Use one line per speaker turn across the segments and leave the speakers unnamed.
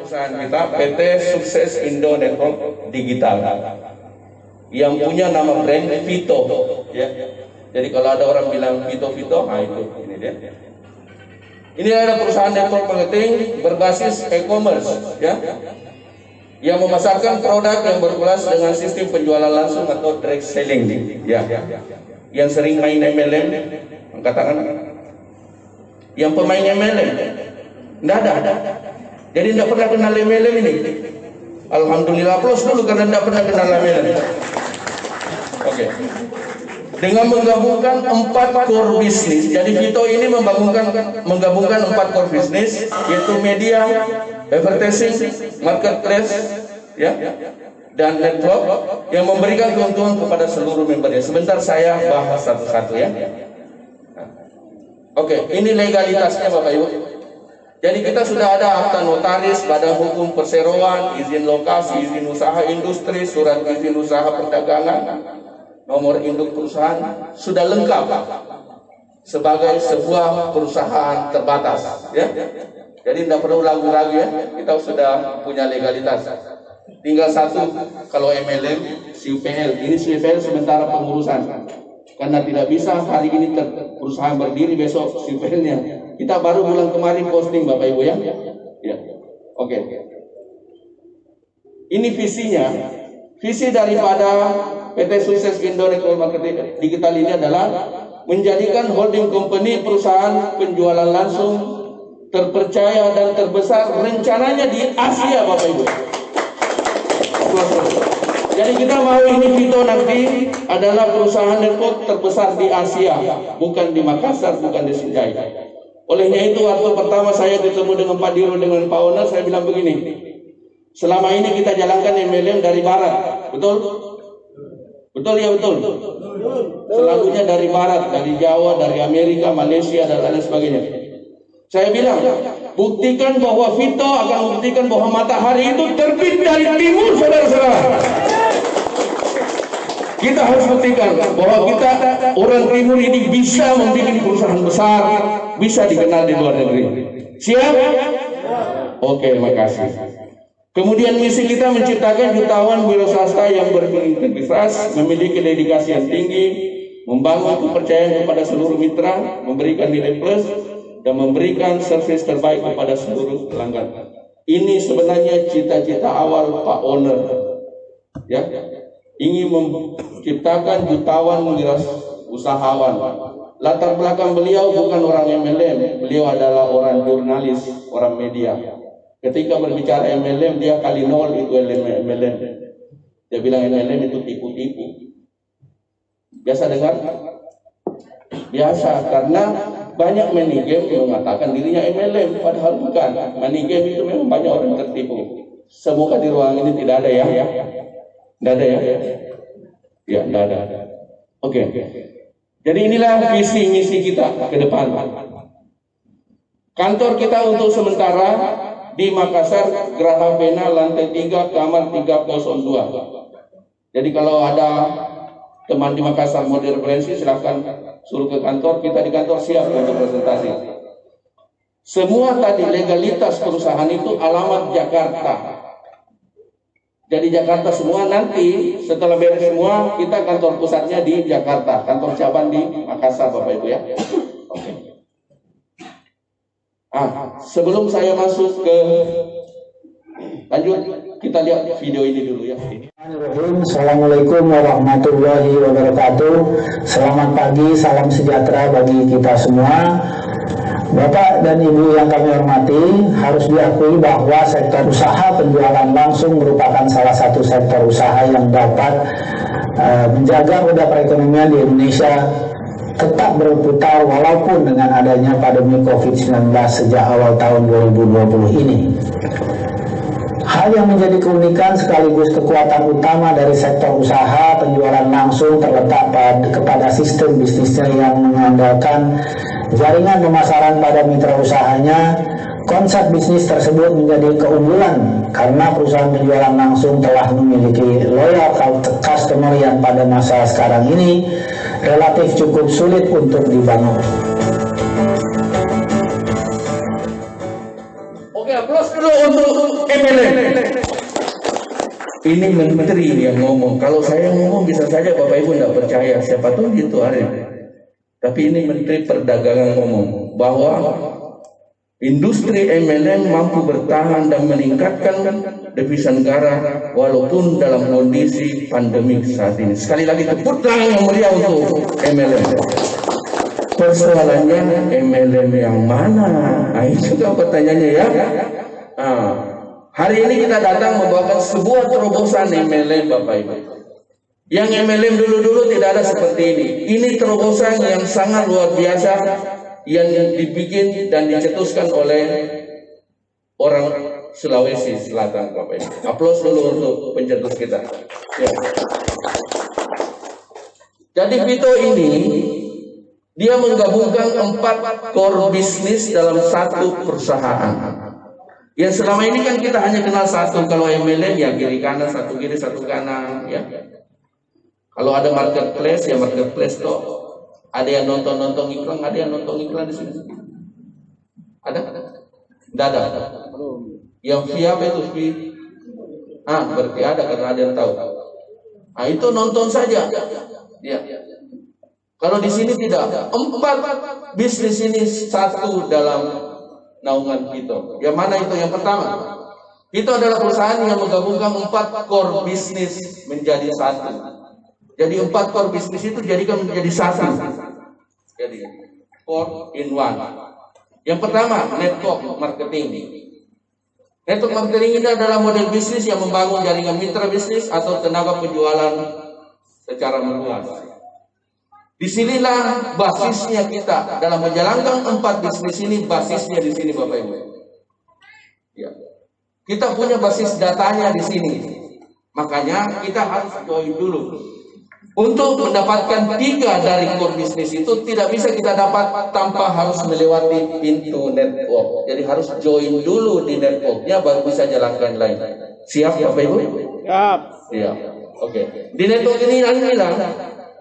perusahaan kita PT Sukses Indo Network Digital yang punya nama brand Vito ya. Jadi kalau ada orang bilang Vito, nah itu ini dia. Ini adalah perusahaan network marketing berbasis e-commerce ya, yang memasarkan produk yang berkelas dengan sistem penjualan langsung atau direct selling ya. Yang sering main MLM, katakan yang pemain MLM enggak ada. Jadi tidak pernah kenal MLM ini. Alhamdulillah, plus dulu karena tidak pernah kenal MLM. Oke. Dengan menggabungkan 4 core bisnis, jadi Vito ini menggabungkan 4 core bisnis, yaitu media, advertising, marketplace, ya, dan network yang memberikan keuntungan kepada seluruh membernya. Sebentar saya bahas satu-satu ya. Oke, ini legalitasnya Bapak Ibu. Jadi kita sudah ada akta notaris, badan hukum perseroan, izin lokasi, izin usaha industri, surat izin usaha perdagangan, nomor induk perusahaan, sudah lengkap sebagai sebuah perusahaan terbatas ya. Jadi tidak perlu ragu-ragu ya, kita sudah punya legalitas. Tinggal satu, kalau MLM, CUPL. Ini CUPL sementara pengurusan, karena tidak bisa hari ini perusahaan berdiri, besok CUPL-nya. Kita baru bulan kemarin posting Bapak Ibu ya. Ya. Oke. Ini visinya. Visi daripada PT Sukses Indo Network Marketing Digital ini adalah menjadikan holding company perusahaan penjualan langsung terpercaya dan terbesar rencananya di Asia Bapak Ibu. Jadi kita mau ini Vito nanti adalah perusahaan network terbesar di Asia, bukan di Makassar, bukan di Sinjai. Olehnya itu waktu pertama saya ketemu dengan Pak Diro, dengan Pak Oner, saya bilang begini, selama ini kita jalankan MLM dari barat, betul? Betul ya, betul. Selalunya dari barat, dari Jawa, dari Amerika, Malaysia, dan lain sebagainya. Saya bilang, buktikan bahwa Vito akan membuktikan bahwa matahari itu terbit dari timur, saudara-saudara. Kita harus buktikan bahwa kita orang timur ini bisa membuat perusahaan besar, bisa dikenal di luar negeri. Siap? Oke, makasih. Kemudian misi kita menciptakan jutawan wira swasta yang berintegritas, memiliki dedikasi yang tinggi, membangun kepercayaan kepada seluruh mitra, memberikan nilai plus, dan memberikan servis terbaik kepada seluruh pelanggan. Ini sebenarnya cita-cita awal Pak Oner, ya, ingin menciptakan jutawan wirausahawan. Latar belakang beliau bukan orang MLM, beliau adalah orang jurnalis, orang media. Ketika berbicara MLM, dia kali nol itu MLM. Dia bilang MLM itu tipu-tipu. Biasa dengar? Biasa, karena banyak money game yang mengatakan dirinya MLM, padahal bukan. Money game itu memang banyak orang tertipu. Semoga di ruang ini tidak ada ya. Tidak ada ya? Ya, tidak ada. Oke. Jadi inilah visi misi kita ke depan. Kantor kita untuk sementara di Makassar, Geraha Pena, lantai 3, kamar 302. Jadi kalau ada teman di Makassar mau direferensi, silahkan suruh ke kantor. Kita di kantor siap untuk presentasi. Semua tadi legalitas perusahaan itu alamat Jakarta. Jadi Jakarta semua, nanti setelah beres semua kita kantor pusatnya di Jakarta, kantor cabang di Makassar Bapak Ibu ya. Oke. Sebelum saya masuk ke lanjut, kita lihat video ini dulu ya.
Assalamualaikum warahmatullahi wabarakatuh. Selamat pagi, salam sejahtera bagi kita semua. Bapak dan Ibu yang kami hormati, harus diakui bahwa sektor usaha penjualan langsung merupakan salah satu sektor usaha yang dapat menjaga roda perekonomian di Indonesia tetap berputar walaupun dengan adanya pandemi COVID-19 sejak awal tahun 2020 ini. Hal yang menjadi keunikan sekaligus kekuatan utama dari sektor usaha penjualan langsung terletak kepada sistem bisnisnya yang mengandalkan jaringan pemasaran pada mitra usahanya. Konsep bisnis tersebut menjadi keunggulan karena perusahaan penjualan langsung telah memiliki loyal customer yang pada masa sekarang ini relatif cukup sulit untuk dibangun.
Oke, Aplaus dulu untuk MLM. Ini menteri yang ngomong. Kalau saya ngomong bisa saja Bapak Ibu tidak percaya. Siapa tahu gitu Arif. Tapi ini Menteri Perdagangan ngomong bahwa industri MLM mampu bertahan dan meningkatkan devisa negara walaupun dalam kondisi pandemi saat ini. Sekali lagi tepuk tangan yang meriah untuk MLM. Persoalannya MLM yang mana? Nah, itu kan pertanyaannya ya. Hari ini kita datang membawakan sebuah terobosan MLM Bapak Ibu. Yang MLM dulu-dulu tidak ada seperti ini. Ini terobosan yang sangat luar biasa yang dibikin dan dicetuskan oleh orang Sulawesi Selatan Bapak Ibu. Aplaus dulu untuk pencetus kita. Ya. Jadi Vito ini dia menggabungkan 4 core bisnis dalam satu perusahaan. Ya selama ini kan kita hanya kenal satu. Kalau MLM ya kiri kanan, satu kiri satu kanan ya. Kalau ada marketplace ya marketplace toh. Ada yang nonton iklan, ada yang nonton iklan di sini. Ada? Tidak ada. Yang via apa itu via? Berarti ada karena ada yang tahu. Itu nonton saja. Ya. Kalau di sini tidak. 4 bisnis ini satu dalam naungan Vito. Yang mana itu? Yang pertama, Vito adalah perusahaan yang menggabungkan 4 core bisnis menjadi satu. Jadi 4 core bisnis itu jadikan menjadi satu. Jadi 4 in 1. Yang pertama, network marketing. Network marketing ini adalah model bisnis yang membangun jaringan mitra bisnis atau tenaga penjualan secara meluas. Disinilah basisnya kita dalam menjalankan 4 bisnis ini. Basisnya di sini Bapak Ibu. Ya. Kita punya basis datanya di sini. Makanya kita harus join dulu. Untuk mendapatkan 3 dari core bisnis itu tidak bisa kita dapat tanpa harus melewati pintu network. Jadi harus join dulu di networknya baru bisa jalankan lain. Siap Bapak Ibu? Siap. Siap. Oke. Di network ini nanti bilang,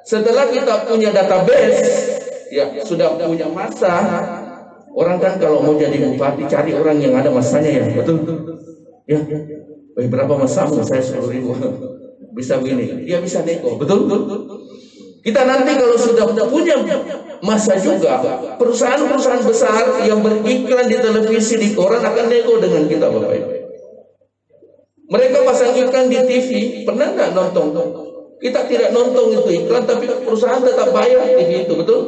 setelah kita punya database, ya sudah punya masa. Orang kan kalau mau jadi bupati cari orang yang ada masanya ya, betul? Ya, berapa masamu? Saya 10.000. Bisa begini, dia bisa nego, betul? Kita nanti kalau sudah punya masa juga, perusahaan-perusahaan besar yang beriklan di televisi, di koran akan nego dengan kita, Bapak Ibu. Mereka pasang iklan di TV, pernah nggak nonton? Kita tidak nonton itu iklan, tapi perusahaan tetap bayar TV itu, betul?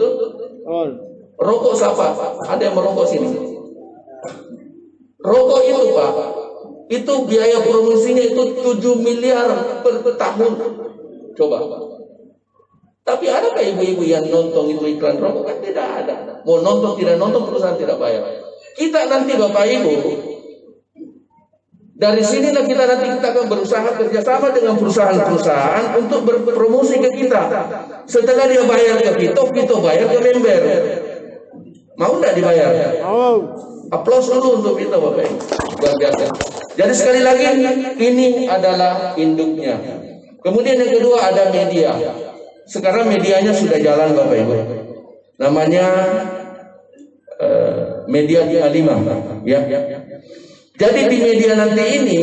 Rokok siapa? Ada yang merokok sini? Rokok itu Pak, itu biaya promosinya itu 7 miliar per tahun. Coba. Tapi adakah ibu-ibu yang nonton itu iklan rokok? Kan tidak ada. Mau nonton tidak nonton perusahaan tidak bayar. Kita nanti Bapak Ibu, dari sinilah kita akan berusaha kerjasama dengan perusahaan-perusahaan untuk berpromosi ke kita. Setelah dia bayar ke Vito bayar ke member. Mau tidak dibayar? Mau. Aplaus dulu untuk Vito Bapak Ibu. Luar biasa. Jadi sekali lagi ini adalah induknya. Kemudian yang kedua ada media. Sekarang medianya sudah jalan Bapak Ibu. Namanya Media 55 ya. Jadi di media nanti ini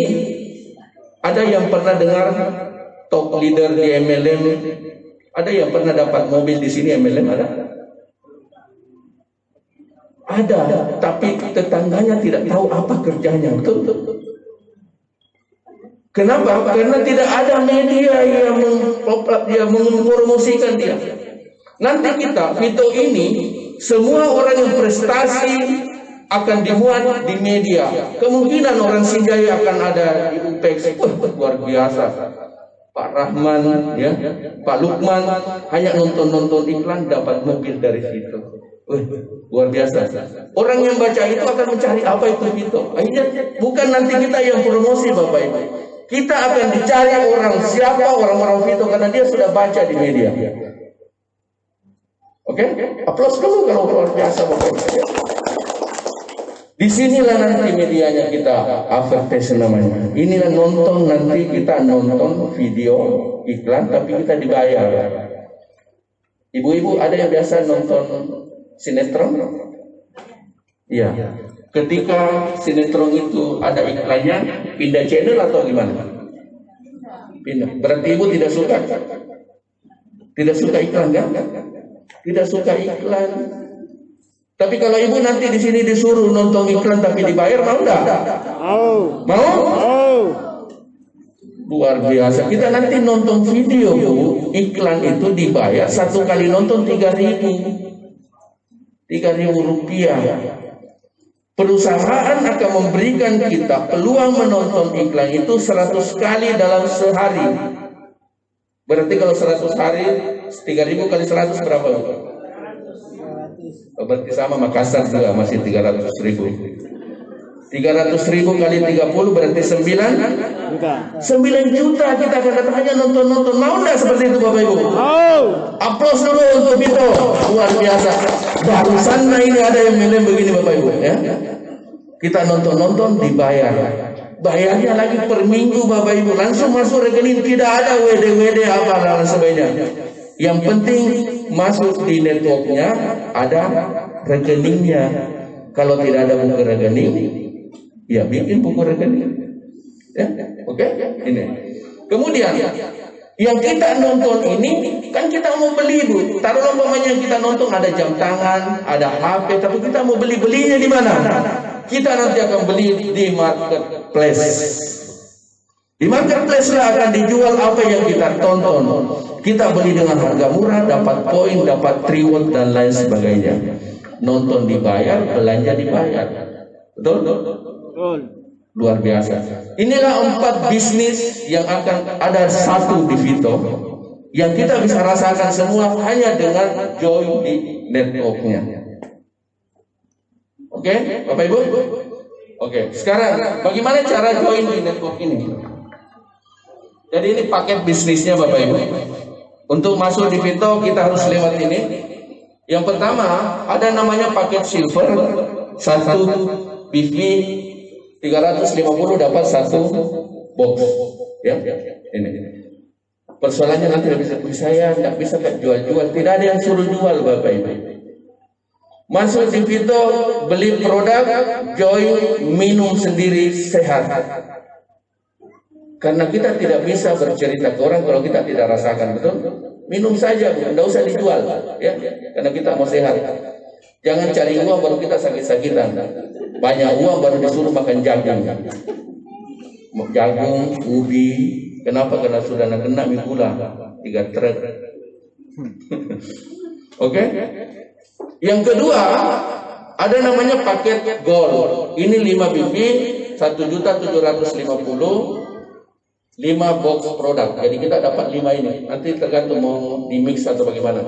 ada yang pernah dengar top leader di MLM? Ada yang pernah dapat mobil di sini MLM ada? Ada, tapi tetangganya tidak tahu apa kerjanya, betul? Kenapa? Karena tidak ada media yang mempromosikan dia. Nanti kita, Vito ini, semua orang yang prestasi akan dimuat di media. Kemungkinan orang Sinjai akan ada di UPEX. Luar biasa. Pak Rahman, ya, Pak Lukman hanya nonton iklan dapat mobil dari situ. Luar biasa. Orang yang baca itu akan mencari apa itu Vito. Akhirnya bukan nanti kita yang promosi Bapak Ibu. Kita akan dicari orang siapa orang-orang Vito karena dia sudah baca di media. Oke? Aplaus dulu kalau luar biasa Bapak Ibu. Disinilah nanti medianya kita advertising namanya. Inilah nonton nanti kita nonton video iklan tapi kita dibayar. Ibu-ibu ada yang biasa nonton sinetron? Iya. ketika sinetron itu ada iklannya, pindah channel atau gimana? Pindah. Berarti ibu tidak suka? Tidak suka iklan kan? Tidak suka iklan. Tapi kalau ibu nanti di sini disuruh nonton iklan tapi dibayar, mau enggak? Mau? Luar biasa. Kita nanti nonton video, Bu, iklan itu dibayar, satu kali nonton 3.000 rupiah. Perusahaan akan memberikan kita peluang menonton iklan itu 100 kali dalam sehari. Berarti kalau 100 hari 3.000 kali 100 berapa? Berarti sama Makassar juga masih 300.000. 300.000 kali 30 berarti 9 juta kita akan datang hanya nonton. Mau enggak seperti itu Bapak Ibu? Aplaus dulu untuk Vito. Luar biasa. Barusan ini ada yang menilai begini Bapak Ibu ya. Kita nonton dibayar. Bayarnya lagi per minggu Bapak Ibu. Langsung masuk rekening, tidak ada WD apa dan sebagainya. Yang penting masuk di networknya ada rekeningnya. Kalau tidak ada buku rekening, ya bikin buku rekening. Ya, oke? Ini. Kemudian yang kita nonton ini kan kita mau beli Bu. Taruhlah umpamanya kita nonton ada jam tangan, ada HP, tapi kita mau belinya di mana? Kita nanti akan beli di marketplace. Di marketplace lah akan dijual apa yang kita tonton. Kita beli dengan harga murah, dapat poin, dapat reward dan lain sebagainya. Nonton dibayar, belanja dibayar. Betul? Luar biasa. Inilah 4 bisnis yang akan ada satu di Vito, yang kita bisa rasakan semua hanya dengan join di networknya. Oke, Bapak Ibu? Oke, sekarang bagaimana cara join di network ini? Jadi ini paket bisnisnya Bapak Ibu. Untuk masuk di Vito kita harus lewat ini. Yang pertama ada namanya paket silver, 1 PV 350 dapat 1 box. Ya, ini. Persoalannya nanti saya nggak bisa jual-jual, tidak ada yang suruh jual Bapak Ibu. Masuk di Vito, beli produk, join, minum sendiri sehat. Karena kita tidak bisa bercerita ke orang kalau kita tidak rasakan, betul? Minum saja, tidak usah dijual, ya. Karena kita mau sehat. Jangan cari uang baru kita sakit-sakitan. Banyak uang baru disuruh makan jagung. Jagung, ubi. Kenapa? Karena sudah kena mie gula 3 truk. Oke? Yang kedua, ada namanya paket gold. Ini 5 BB, 1.750.000, 5 box produk. Jadi kita dapat 5 ini. Nanti tergantung mau di mix atau bagaimana.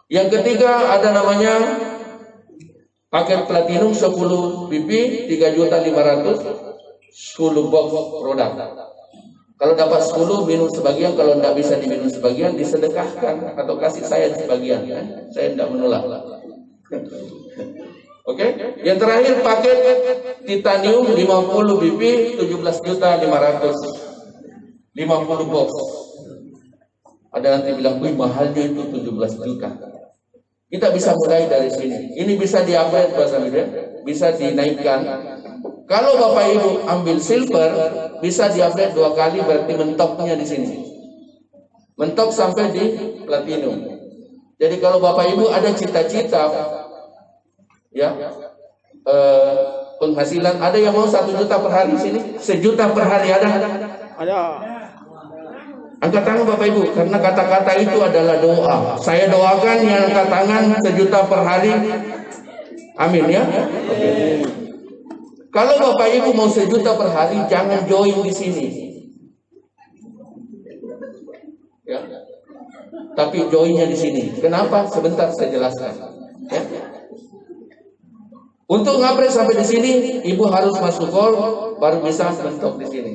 Yang ketiga ada namanya paket platinum 10 BB, 3.500.000, 10 box produk. Kalau dapat 10 minum sebagian, kalau tidak bisa diminum sebagian disedekahkan atau kasih saya sebagian. Saya tidak menolak. Oke, yang terakhir paket titanium 50 BB 17.500.000, 50 box. Ada nanti bilang, wih mahalnya itu 17 juta. Kita bisa mulai dari sini. Ini bisa di-upgrade bahasa Indonesia, bisa dinaikkan. Kalau Bapak Ibu ambil silver, bisa di-upgrade 2 kali, berarti mentoknya di sini. Mentok sampai di platinum. Jadi kalau Bapak Ibu ada cita-cita, ya, penghasilan, ada yang mau 1 juta per hari sini, 1 juta per hari ada? Angkat tangan Bapak Ibu, karena kata-kata itu adalah doa. Saya doakan yang angkat tangan 1 juta per hari. Amin ya. Okay. Kalau Bapak Ibu mau 1 juta per hari, jangan join di sini. Ya. Tapi joinnya di sini. Kenapa? Sebentar saya jelaskan. Ya. Untuk ngupgrade sampai di sini, Ibu harus masuk call, baru bisa mentok di sini.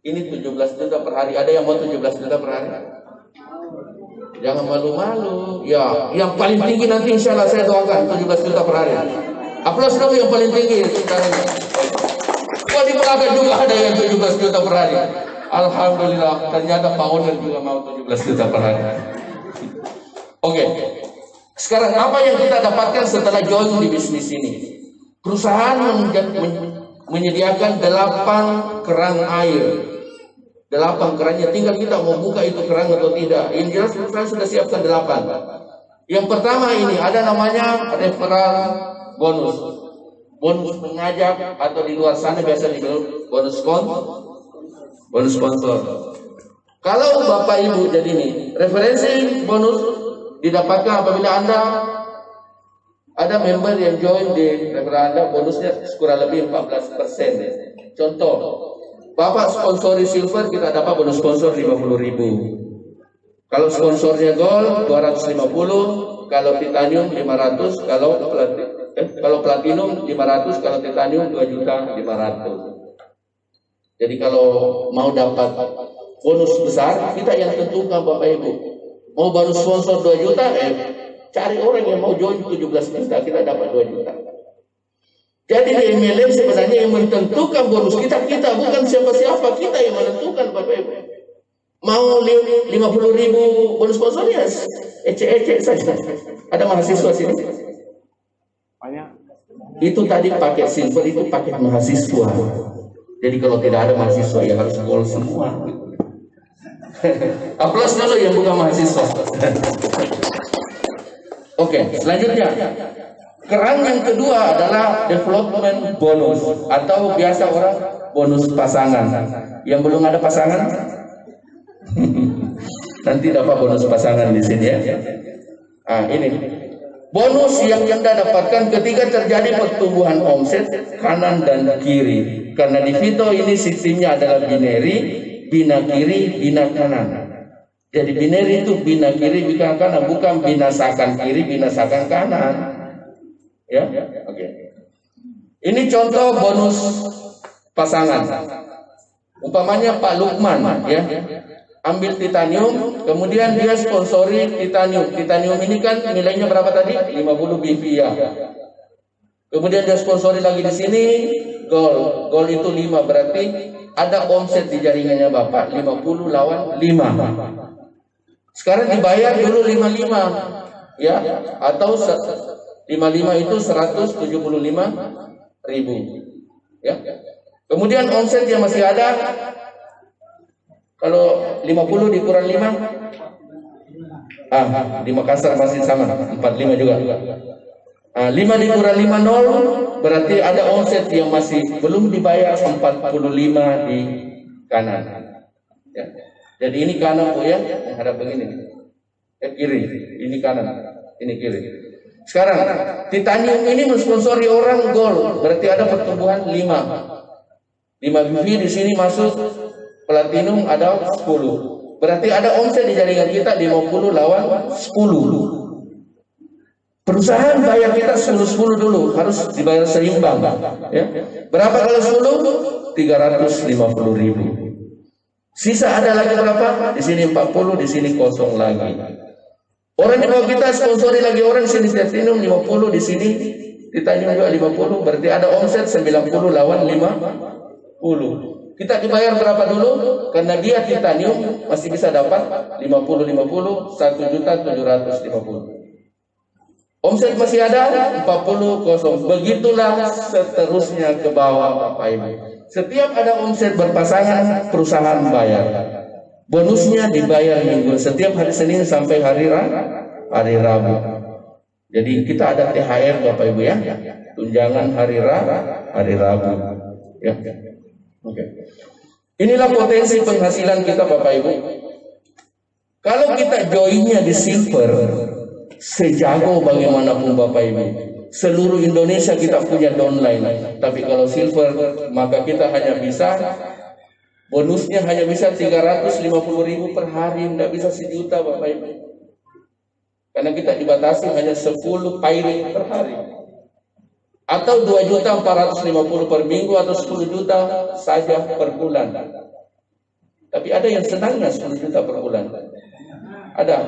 Ini 17 juta per hari. Ada yang mau 17 juta per hari? Jangan malu-malu. Ya, yang paling tinggi nanti insya Allah saya doakan 17 juta per hari. Aplaus dulu yang paling tinggi. Wah, di belakang juga ada yang 17 juta per hari. Alhamdulillah, ternyata Pak Owner juga mau 17 juta per hari. Oke. Sekarang apa yang kita dapatkan setelah join di bisnis ini? Perusahaan menyediakan 8 kerang air. 8 kerangnya, tinggal kita mau buka itu kerang atau tidak. Yang jelas perusahaan sudah siapkan 8. Yang pertama ini ada namanya referral bonus. Bonus mengajak atau di luar sana biasa dibilang bonus sponsor. Kalau Bapak Ibu jadi ini, referensi bonus didapatkan apabila Anda ada member yang join di referral Anda, bonusnya kurang lebih 14%. Contoh, Bapak sponsori silver, kita dapat bonus sponsor 50.000. Kalau sponsornya gold 250, kalau titanium 500, kalau platinum 500, kalau titanium 2.500.000. Jadi kalau mau dapat bonus besar, kita yang tentukan Bapak Ibu. Mau bonus sponsor 2 juta, cari orang yang mau join 17 juta, kita dapat 2 juta. Jadi di MLM sebenarnya yang menentukan bonus kita bukan siapa-siapa, kita yang menentukan Bapak Ibu. Mau 50.000 bonus sponsornya, ece saja. Ada mahasiswa sini?
Banyak.
Itu tadi paket silver, itu paket mahasiswa. Jadi kalau tidak ada mahasiswa ya harus gold semua. Aplaus dulu yang bukan mahasiswa. Oke, selanjutnya. Kerang yang kedua adalah development bonus atau biasa orang bonus pasangan. Yang belum ada pasangan nanti dapat bonus pasangan di sini ya. Ini bonus yang Anda dapatkan ketika terjadi pertumbuhan omset kanan dan kiri. Karena di Vito ini sistemnya adalah binary, bina kiri, bina kanan. Jadi binary itu bina kiri, bina kanan, bukan binasakan kiri, binasakan kanan. Ya, oke. Ini contoh bonus pasangan. Umpamanya Pak Lukman, ya, ambil titanium, kemudian dia sponsori titanium. Titanium ini kan nilainya berapa tadi? 50 BVA. Kemudian dia sponsori lagi di sini gold. Gold itu 5, berarti ada omset di jaringannya Bapak 50 lawan 5. Sekarang dibayar dulu 55, ya, atau 55 itu 175.000, ya. Kemudian omset yang masih ada, kalau 50 dikurang 5, di Makassar masih sama, 45 juga. 5 dikurang 5 0, berarti ada omset yang masih belum dibayar 45 di kanan. Ya. Jadi ini kanan Bu ya, yang hadap begini. Kiri, ini kanan, ini kiri. Sekarang titanium ini mensponsori orang gold, berarti ada pertumbuhan 5 BV di sini masuk, platinum ada 10. Berarti ada omset di jaringan kita 50 lawan 10. Perusahaan bayar kita 10 dulu, harus dibayar seimbang, ya. Berapa kalau 10? 350.000. Sisa ada lagi berapa? Di sini 40, di sini kosong lagi. Orang di bawah kita sponsori lagi orang, di sini titanium 50, di sini titanium juga 50, berarti ada omset 90 lawan 50. Kita dibayar berapa dulu? Karena dia titanium masih bisa dapat 50 1.750.000. Omset masih ada 40 kosong. Begitulah seterusnya ke bawah Bapak Ibu. Setiap ada omset berpasangan, perusahaan bayar. Bonusnya dibayar minggu, setiap hari Senin sampai hari Rabu. Jadi kita ada THR Bapak Ibu ya, tunjangan hari Rabu. Ya. Oke. Inilah potensi penghasilan kita Bapak Ibu. Kalau kita joinnya di silver, sejago bagaimanapun Bapak Ibu, seluruh Indonesia kita punya downline. Tapi kalau silver, maka kita hanya bisa, bonusnya hanya bisa 350.000 per hari, tidak bisa 1 juta Bapak Ibu. Karena kita dibatasi hanya 10 pairing per hari. Atau 2.450.000 per minggu, atau 10 juta saja per bulan. Tapi ada yang senangnya 10 juta per bulan. Ada.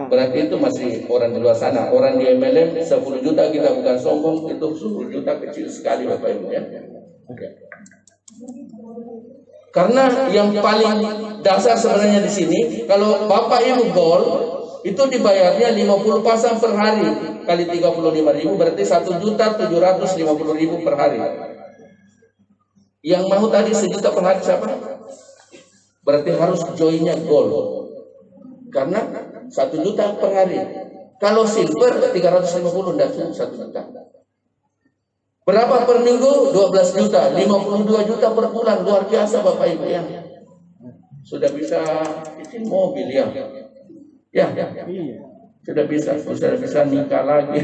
Berarti itu masih orang di luar sana. Orang di MLM 10 juta kita bukan sombong, itu 10 juta kecil sekali Bapak Ibu ya. Oke. Karena yang paling dasar sebenarnya di sini, kalau Bapak Ibu gold, itu dibayarnya 50 pasang per hari kali 35.000 berarti 1.750.000 per hari. Yang mau tadi 1 juta per hari siapa? Berarti harus joinnya gold karena 1 juta per hari. Kalau silver 350 tidak cukup 1 juta. Berapa per minggu? 12 juta, 52 juta per bulan. Luar biasa Bapak Ibu ya. Sudah bisa bikin mobil ya. Ya. Sudah bisa nikah lagi.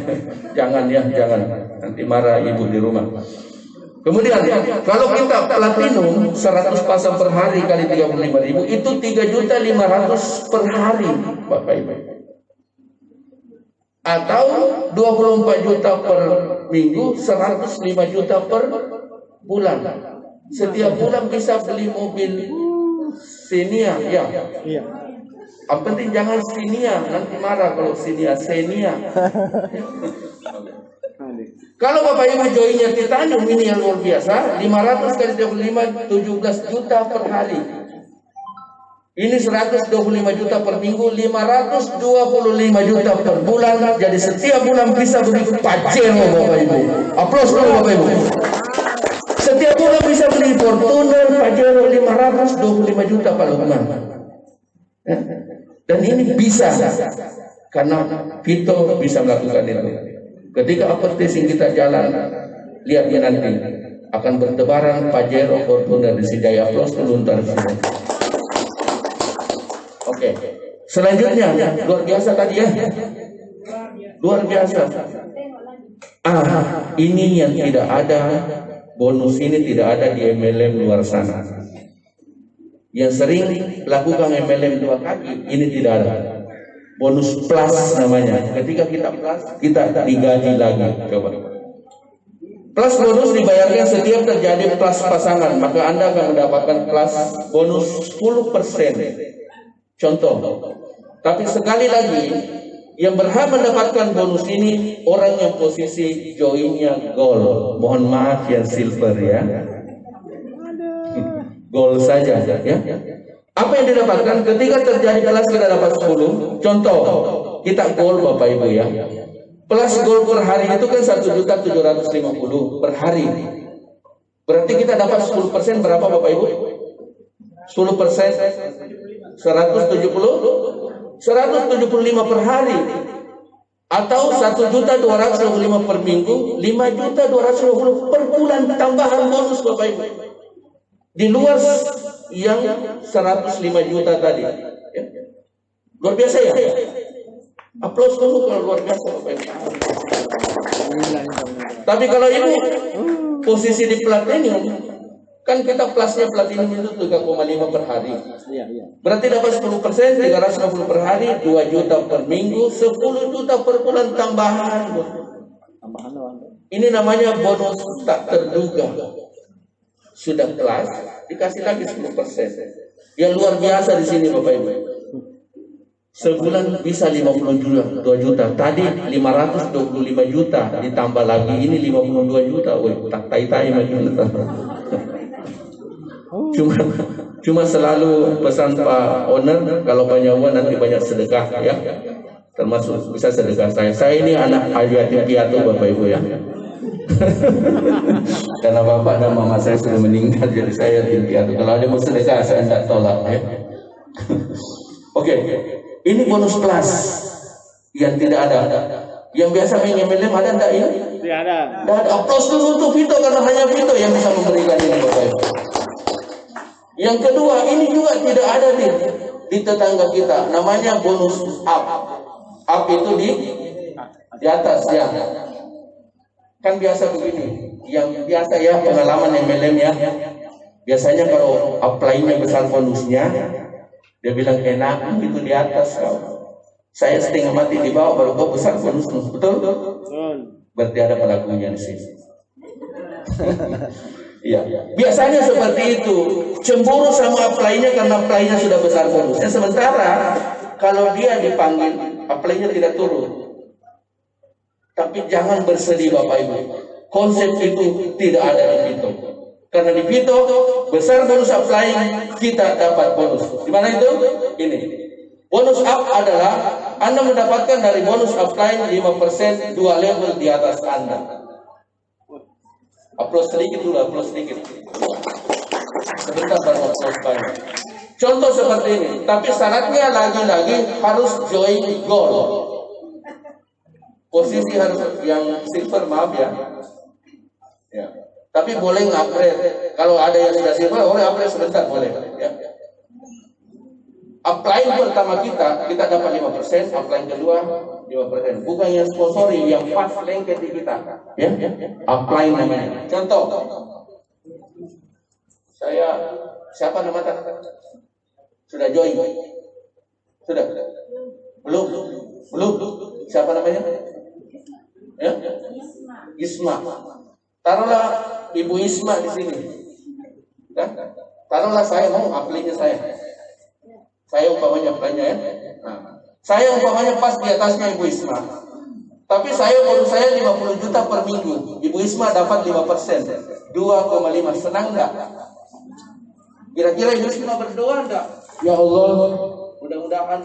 Jangan ya, jangan. Nanti marah ibu di rumah. Kemudian kalau kita platinum 100 pasang per hari kali 35.000 itu 3.500.000 per hari Bapak Ibu. Atau 24 juta per minggu, 105 juta per bulan. Setiap bulan bisa beli mobil Xenia ya. Yang penting jangan Xenia, nanti marah kalau Xenia. Kalau Bapak Ibu joinnya titanium ini yang luar biasa, 500 kali 25 17 juta per hari. Ini 125 juta per minggu, 525 juta per bulan. Jadi setiap bulan bisa beli Pajero Bapak Ibu. Aplaus dulu Bapak Ibu. Setiap bulan bisa beli Fortuner, Pajero 525 juta Pak Lukman. Dan ini bisa karena Vito bisa melakukan itu. Ketika advertising kita jalan, lihatnya nanti akan bertebaran Pajero, Fortuner di sini. Aplaus dulu ntar. Oke. Selanjutnya luar biasa tadi ya. Luar biasa. Ini yang tidak ada, bonus ini tidak ada di MLM luar sana. Yang sering lakukan MLM 2 kaki, ini tidak ada. Bonus plus namanya. Ketika kita plus, kita digaji lagi. Coba. Plus bonus dibayarkan setiap terjadi plus pasangan, maka Anda akan mendapatkan plus bonus 10%. Contoh. Tapi sekali lagi, yang berhak mendapatkan bonus ini orang yang posisi joinnya gold. Mohon maaf yang silver ya. Gold saja ya. Apa yang didapatkan ketika terjadi kelas kita dapat 10? Contoh, kita gold Bapak Ibu ya. Plus gold per hari itu kan 1.750.000 per hari. Berarti kita dapat 10% berapa Bapak Ibu? 10% 175 per hari. Atau 1.225 per minggu, 5.250 per bulan tambahan bonus Bapak Ibu. Di luar yang 105 juta tadi. Ya. Luar biasa ya? Aplaus dulu kalau luar biasa Bapak Ibu. Tapi kalau Ibu posisi di platinum, kan kita plusnya platinum itu 3,5 per hari. Berarti dapat 10%, 350 per hari, 2 juta per minggu, 10 juta per bulan tambahan. Ini namanya bonus tak terduga. Sudah plus, dikasih lagi 10%. Yang luar biasa di sini Bapak Ibu. Sebulan bisa 50 juta, 2 juta. Tadi 525 juta, ditambah lagi ini 52 juta. Wih, tak tai-tai macam itu. Cuma selalu pesan Pak Owner, kalau banyak uang nanti banyak sedekah ya. Termasuk bisa sedekah saya. Saya ini anak yatim piatu Bapak Ibu ya. Karena bapak dan mama saya sudah meninggal, jadi saya yatim piatu. Kalau ada mau sedekah saya tidak tolak ya. Oke. Ini bonus plus yang tidak ada. Yang biasa main MLM ada enggak ya? Tidak ada. Tidak ada. Aplaus dulu untuk Vito karena hanya Vito yang bisa memberikan ini Bapak Ibu. Yang kedua, ini juga tidak ada di tetangga kita. Namanya bonus up. Up itu di atas ya. Kan biasa begini. Yang biasa ya pengalaman MLM ya. Biasanya kalau apply-nya besar bonusnya, dia bilang enak itu di atas kau. Saya setengah mati di bawah baru kau besar bonusnya. Betul? Berarti ada pelakunya di sini. Iya, biasanya seperti itu. Cemburu sama apply-nya karena apply-nya sudah besar bonusnya. Sementara kalau dia dipanggil, apply-nya tidak turun. Tapi jangan bersedih Bapak Ibu. Konsep itu tidak ada di Vito. Karena di Vito besar bonus apply kita dapat bonus. Di mana itu? Ini. Bonus up adalah Anda mendapatkan dari bonus upline 5% 2 level di atas Anda. Upload sedikit dulu, upload sedikit. Sebentar baru upload banyak. Contoh seperti ini, tapi syaratnya lagi-lagi harus join gold. Posisi harus yang silver, maaf ya. Ya. Tapi boleh upgrade. Kalau ada yang sudah silver, boleh upgrade sebentar, boleh. Ya. Upline pertama kita dapat 5%, upline kedua 5%. Bukan yang sponsori, yang pas lengket di kita. Ya. Upline namanya. Contoh. Siapa nama tak? Sudah join? Sudah? Belum? Siapa namanya? Ya? Isma. Taruhlah Ibu Isma di sini. Ya? Taruhlah saya mau upline-nya saya. Saya umpamanya upline-nya ya. Nah, saya umpamanya pas di atasnya Ibu Isma. Tapi bonus saya 50 juta per minggu. Ibu Isma dapat 5%. 2,5. Senang enggak? Kira-kira Ibu Isma berdoa enggak? Ya Allah, mudah-mudahan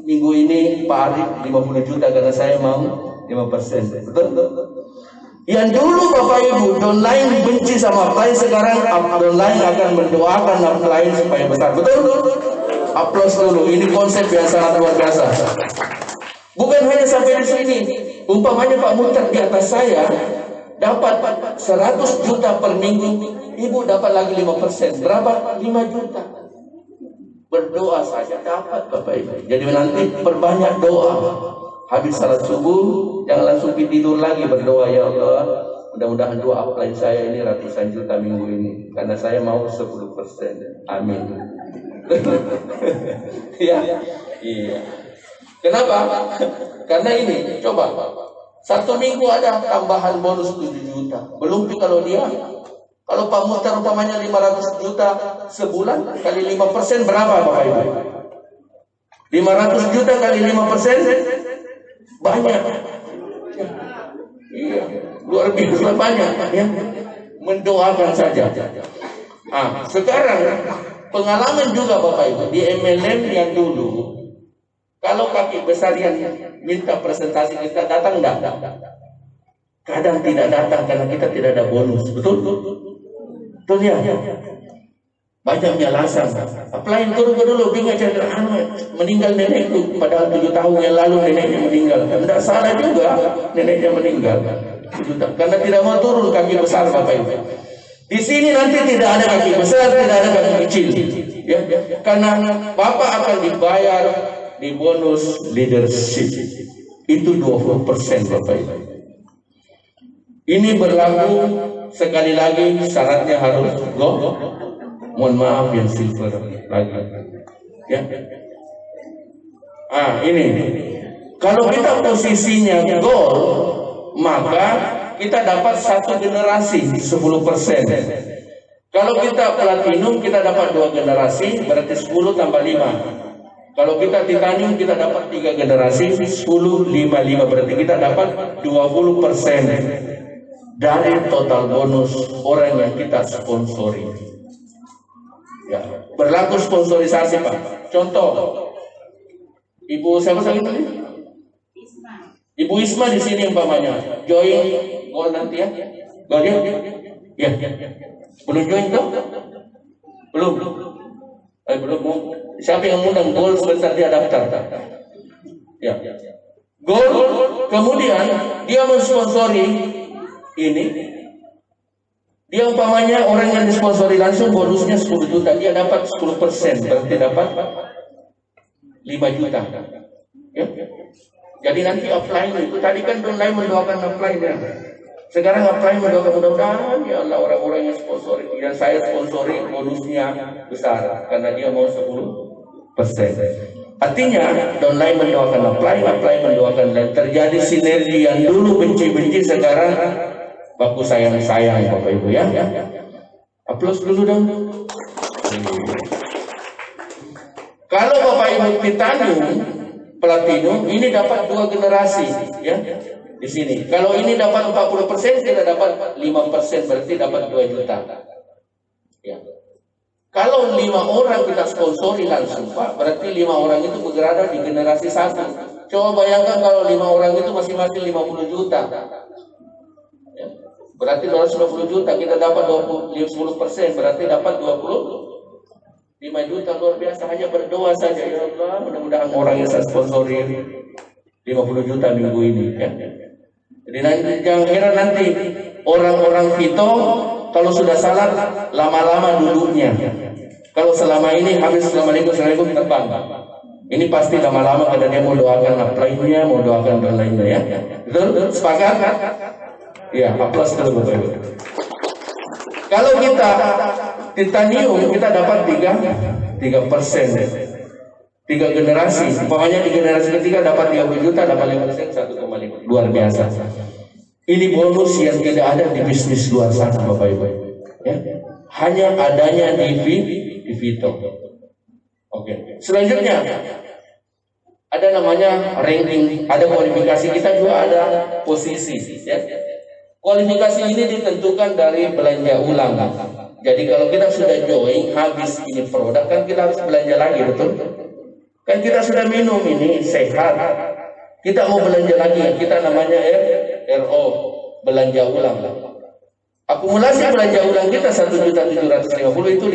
minggu ini Pak Arif 50 juta karena saya mau 5%. Betul? Yang dulu Bapak Ibu downline benci sama upline, sekarang downline akan mendoakan upline supaya besar. Betul? Aplaus dulu. Ini konsep yang sangat luar biasa. Bukan hanya sampai di sini. Umpamanya Pak Mutar di atas saya dapat 100 juta per minggu, Ibu dapat lagi 5%. Berapa? 5 juta. Berdoa saja dapat Bapak Ibu. Jadi nanti perbanyak doa. Habis salat subuh, jangan langsung tidur lagi, berdoa, ya Allah, mudah-mudahan doa upline saya ini ratusan juta minggu ini, karena saya mau 10%. Amin. Ya, iya. Kenapa? Karena ini, coba, 1 minggu ada tambahan bonus 7 juta. Belum kalau kalau Pak Muhtar utamanya 500 juta sebulan, kali 5% berapa Bapak Ibu? 500 juta kali 5%? Banyak. Iya, luar biasa banyak ya. Mendoakan saja. Sekarang pengalaman juga Bapak Ibu di MLM yang dulu, kalau kaki besar yang minta presentasi kita datang enggak? Kadang tidak datang karena kita tidak ada bonus. Betul? Betul ya? Banyaknya alasan. Upline turun dulu, bingung cendera meninggal nenekku, padahal 7 tahun yang lalu neneknya meninggal. Tidak salah juga neneknya meninggal. Karena tidak mau turun kaki besar Bapak Ibu. Di sini nanti tidak ada kaki besar, tidak ada kaki kecil. Ya, karena Bapak akan dibayar di bonus leadership. Itu 20% Bapak Ibu. Ini berlaku sekali lagi, syaratnya harus mohon maaf yang silver lagi. Ya. Ini. Kalau kita posisinya gold, maka kita dapat 1 generasi 10%. Kalau kita platinum, kita dapat 2 generasi, berarti 10 tambah 5. Kalau kita titanium, kita dapat 3 generasi, 10, 5, 5. Berarti kita dapat 20% dari total bonus orang yang kita sponsori. Ya, berlaku sponsorisasi Pak. Contoh, Ibu siapa lagi tadi? Ibu Isma di sini umpamanya join gold nanti ya. Gold ya? Ya. Belum join tuh? Belum. Belum mau. Siapa yang undang gold sebentar dia daftar. Ya. Gold kemudian dia mensponsori ini. Dia umpamanya orang yang disponsori langsung bonusnya 10 juta, dia dapat 10%, berarti dapat 5 juta. Ya? Jadi nanti offline itu tadi kan online mendoakan offline ya. Sekarang offline mendoakan mudah-mudahan ya Allah orang-orang yang sponsori, yang saya sponsori bonusnya besar karena dia mau 10%. Artinya online mendoakan offline mendoakan, dan terjadi sinergi yang dulu benci-benci sekarang baku sayang-sayang Bapak Ibu ya. Aplaus dulu dong. Kalau Bapak Ibu titanium, platinum, ini dapat 2 generasi ya. Di sini. Kalau ini dapat 40%, kita dapat 5%, berarti dapat 2 juta. Ya. Kalau 5 orang kita sponsori langsung Pak, berarti 5 orang itu berada di generasi 1. Coba bayangkan kalau 5 orang itu masing-masing 50 juta. Ya. Berarti 250 juta, kita dapat 10%, berarti dapat 25 juta. Luar biasa, hanya berdoa saja. Ya Allah, mudah-mudahan orang yang saya sponsori 50 juta minggu ini. Ya. Jadi nanti, jangan heran nanti orang-orang Vito kalau sudah salat lama-lama duduknya. Kalau selama ini habis assalamualaikum terbang. Ini pasti lama-lama karena dia mau doakan upline-nya, mau doakan dan lainnya ya. Betul? Sepakat? Ya, aplaus dulu Bapak Ibu. Kalau kita titanium kita dapat 3%. 3 generasi. Umpamanya di generasi ketiga dapat 30 juta, dapat 5%, 1,5. Luar biasa. Ini bonus yang tidak ada di bisnis luar sana Bapak Ibu. Ya. Hanya adanya di Vito. Oke. Selanjutnya ada namanya ranking, ada kualifikasi, kita juga ada posisi. Ya. Kualifikasi ini ditentukan dari belanja ulang. Jadi kalau kita sudah join habis ini produk kan kita harus belanja lagi, betul? Kan kita sudah minum ini sehat. Kita mau belanja lagi, kita namanya RO, belanja ulang. Akumulasi belanja ulang kita 1.750.000 itu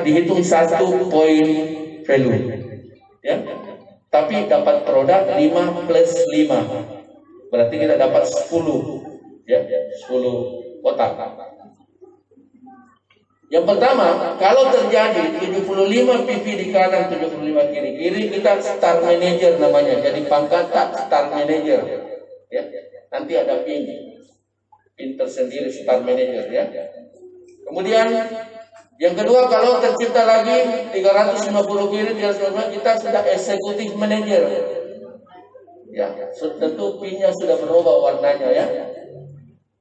dihitung 1 poin value. Ya. Tapi dapat produk 5 plus 5. Berarti kita dapat 10. Ya, 10 kotak. Yang pertama, kalau terjadi 75 PV di kanan, 75 kiri, kita star manager namanya. Jadi pangkat star manager. Ya. Nanti ada pin tersendiri star manager ya. Kemudian yang kedua, kalau tercipta lagi 350 kiri, 350 kita sudah eksekutif manager. Ya, tentu pinnya sudah berubah warnanya ya.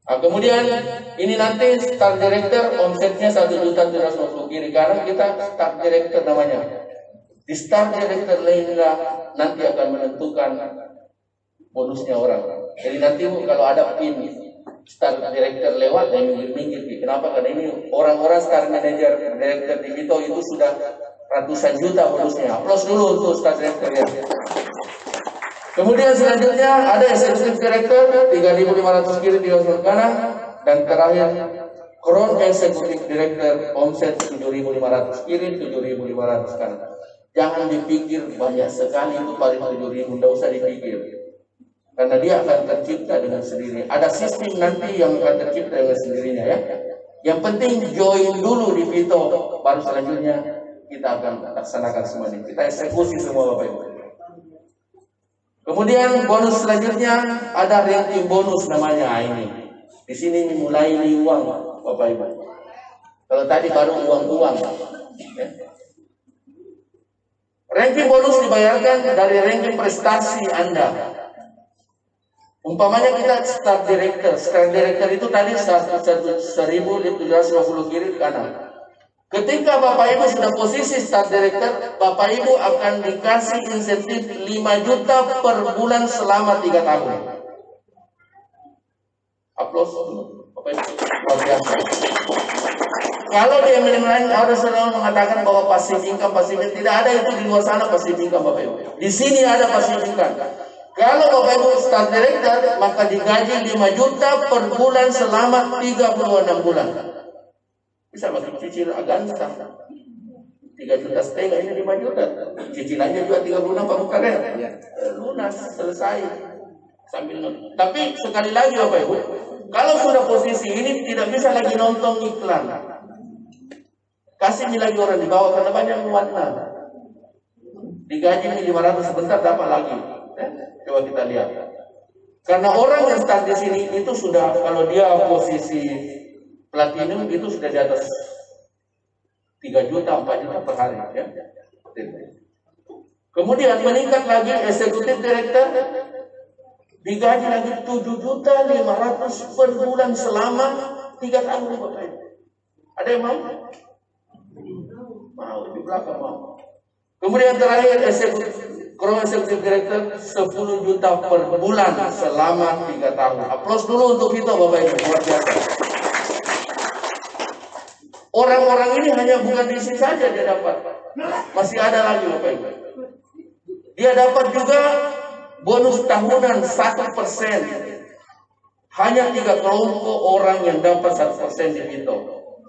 Nah, kemudian ini nanti start director omsetnya 1.750 kiri kanan, kita start director namanya. Di start director lainnya nanti akan menentukan bonusnya orang. Jadi nanti kalau ada pin start director lewat dan minggir-minggir. Kenapa? Karena ini orang-orang start manager director di Vito itu sudah ratusan juta bonusnya. Aplaus dulu untuk start director ya. Kemudian selanjutnya ada executive director 3.500 kiri di kanan, dan terakhir crown executive director omset 7.500 kiri, 7.500 kanan. Jangan dipikir banyak sekali itu paling 7.000, tidak usah dipikir. Karena dia akan tercipta dengan sendirinya. Ada sistem nanti yang akan tercipta dengan sendirinya ya. Yang penting join dulu di Vito, baru selanjutnya kita akan laksanakan semua ini. Kita eksekusi semua Bapak Ibu. Kemudian bonus selanjutnya ada ranking bonus namanya ini. Di sini mulai uang Bapak Ibu. Kalau tadi baru uang-uang. Ya. Ranking bonus dibayarkan dari ranking prestasi Anda. Umpamanya kita start director itu tadi 1.750 kiri kanan. Ketika Bapak Ibu sudah posisi start director, Bapak Ibu akan dikasih insentif 5 juta per bulan selama 3 tahun. Aplaus dulu, Bapak Ibu. Kalau di MLM lain ada selalu mengatakan bahwa passive income, tidak ada itu di luar sana passive income Bapak Ibu. Di sini ada passive income. Kalau Bapak Ibu start director, maka digaji 5 juta per bulan selama 36 bulan. Bisa masuk cicilan gansang 3,5 juta ini 5 juta. Cicilannya juga 36 Pak Bukaret. Lunas, selesai. Sambil nonton. Tapi sekali lagi Bapak Ibu, kalau sudah posisi ini tidak bisa lagi nonton iklan. Kasih lagi orang di bawah karena banyak warna. Digaji 500 sebentar dapat lagi. Coba kita lihat. Karena orang yang start di sini itu sudah, kalau dia posisi platinum itu sudah di atas 3 juta, 4 juta per hari ya. Kemudian meningkat lagi eksekutif director digaji lagi 7.500.000 per bulan selama 3 tahun Bapak Ibu. Ada yang mau? Mau di belakang mau. Kemudian terakhir eksekutif director 10 juta per bulan selama 3 tahun. Aplaus dulu untuk Vito Bapak Ibu, luar biasa. Orang-orang ini hanya bukan di sini saja dia dapat. Masih ada lagi Bapak Ibu. Dia dapat juga bonus tahunan 1%. Hanya 3 kelompok orang yang dapat 1% di Vito.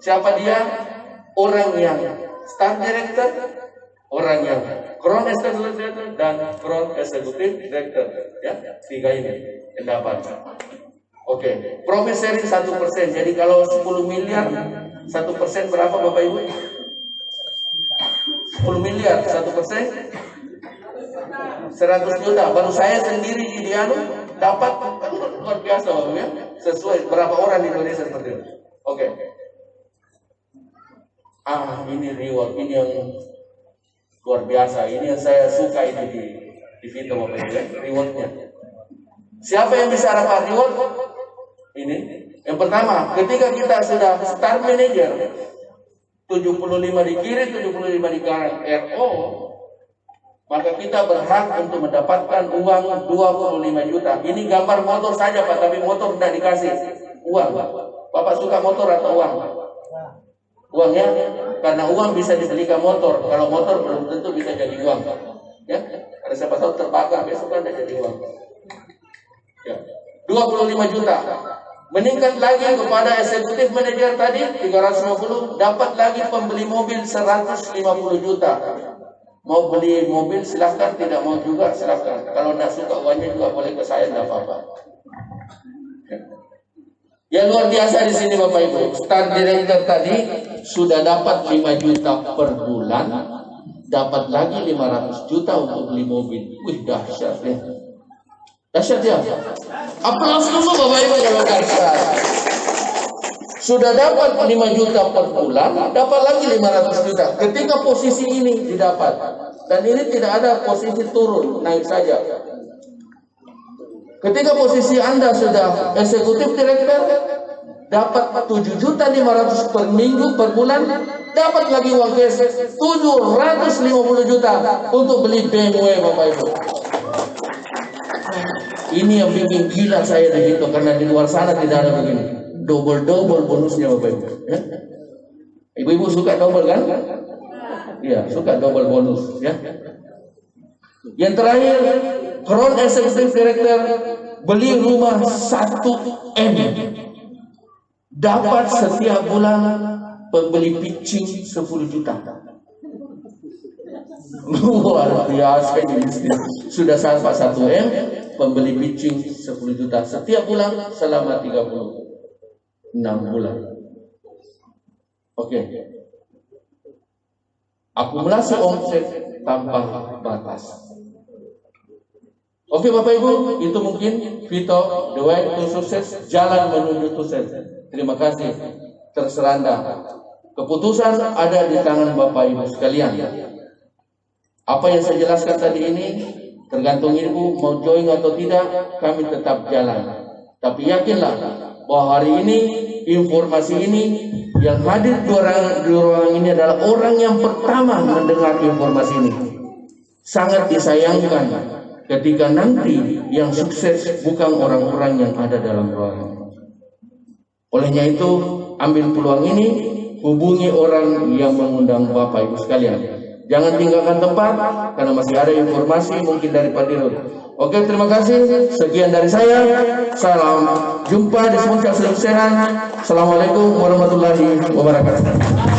Siapa dia? Orang yang staff director, orang yang crown executive director, dan crown executive director. Ya, 3 ini yang dapat. Oke, profit sharing 1%. Jadi kalau 10 miliar, 1% berapa Bapak Ibu? 10 miliar, 1%? 100 juta. Baru saya sendiri di Dianu dapat, kan luar biasa Bapak ya. Sesuai berapa orang di Indonesia seperti itu. Oke. Ini reward, ini yang luar biasa. Ini yang saya suka ini di Vito Bapak Ibu ya, rewardnya. Siapa yang bisa dapat reward? Ini. Yang pertama, ketika kita sudah star manager, 75 di kiri, 75 di kanan RO, maka kita berhak untuk mendapatkan uang 25 juta. Ini gambar motor saja Pak, tapi motor tidak dikasih uang. Bapak suka motor atau uang? Uangnya, karena uang bisa dibelikan motor. Kalau motor belum tentu bisa jadi uang. Ya, karena siapa tahu terbakar besok kan tidak jadi uang. Ya, 25 juta. Meningkat lagi kepada eksekutif manajer tadi 350, dapat lagi pembeli mobil 150 juta. Mau beli mobil silahkan, tidak mau juga silahkan. Kalau tidak suka uangnya juga boleh ke saya, tidak apa-apa. Yang luar biasa di sini Bapak Ibu, star director tadi sudah dapat 5 juta per bulan, dapat lagi 500 juta untuk beli mobil. Wih, dahsyat ya. Dahsyat ya. Aplaus dulu Bapak Ibu kalau dahsyat. Sudah dapat 5 juta per bulan, dapat lagi 500 juta. Ketika posisi ini didapat, dan ini tidak ada posisi turun, naik saja. Ketika posisi Anda sudah eksekutif direktur, dapat 7.500.000 per minggu per bulan, dapat lagi uang cash 750 juta untuk beli BMW Bapak Ibu. Ini yang bikin gila saya di situ, karena di luar sana tidak ada begini. Double bonusnya Bapak Ibu. Ya? Ibu-ibu suka double kan? Iya, suka double bonus. Ya. Yang terakhir, crown executive director beli rumah 1 M, dapat setiap bulan pembeli pitching 10 juta. Luar biasa ini. Sudah sampai 1 M, pembeli pitching 10 juta setiap bulan selama 36 bulan. Oke. Akumulasi omset tanpa batas. Oke Bapak Ibu, itu mungkin Vito, the way to success, jalan menuju sukses. Terima kasih. Terserah Anda. Keputusan ada di tangan Bapak Ibu sekalian. Apa yang saya jelaskan tadi ini, tergantung Ibu mau join atau tidak, kami tetap jalan. Tapi yakinlah bahwa hari ini informasi ini yang hadir di ruangan ini adalah orang yang pertama mendengar informasi ini. Sangat disayangkan ketika nanti yang sukses bukan orang-orang yang ada dalam ruangan. Olehnya itu, ambil peluang ini, hubungi orang yang mengundang Bapak Ibu sekalian. Jangan tinggalkan tempat karena masih ada informasi mungkin dari Pak Dirut. Oke, terima kasih. Sekian dari saya. Salam jumpa di semuanya. Assalamualaikum warahmatullahi wabarakatuh.